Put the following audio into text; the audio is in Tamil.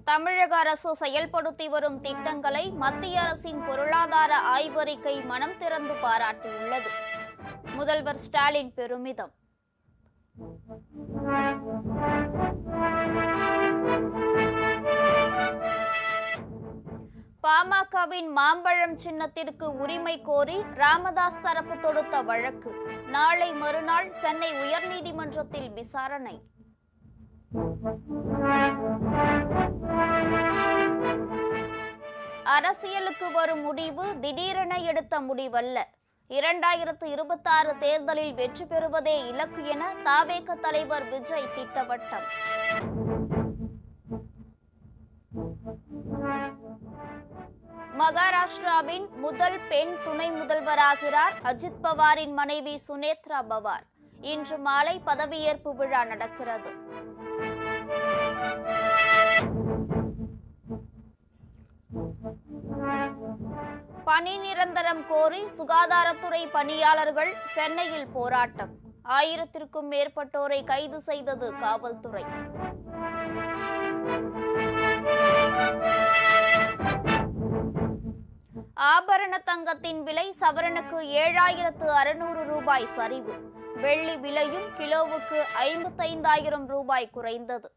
தமிழக அரசு செயல்படுத்தி வரும் திட்டங்களை மத்திய அரசின் பொருளாதார ஆய்வறிக்கை மனம் திறந்து பாராட்டியுள்ளது. முதல்வர் ஸ்டாலின் பெருமிதம். பாமகவின் மாம்பழம் சின்னத்திற்கு உரிமை கோரி ராமதாஸ் தரப்பு தொடுத்த வழக்கு நாளை மறுநாள் சென்னை உயர்நீதிமன்றத்தில் விசாரணை. அரசியலுக்கு வரும் முடிவு திடீரென எடுத்த முடிவல்ல. 2026 தேர்தலில் வெற்றி பெறுவதே இலக்கு என தவேக தலைவர் விஜய் திட்டவட்டம். மகாராஷ்டிராவின் முதல் பெண் துணை முதல்வராகிறார் அஜித் பவாரின் மனைவி சுனேத்ரா பவார். இன்று மாலை பதவியேற்பு விழா நடக்கிறது. பணி நிரந்தரம் கோரி சுகாதாரத்துறை பணியாளர்கள் சென்னையில் போராட்டம். 1000க்கும் மேற்பட்டோரை கைது செய்தது காவல்துறை. ஆபரண தங்கத்தின் விலை சவரனுக்கு 7600 ரூபாய் சரிவு. வெள்ளி விலையும் கிலோவுக்கு 55,000 ரூபாய் குறைந்தது.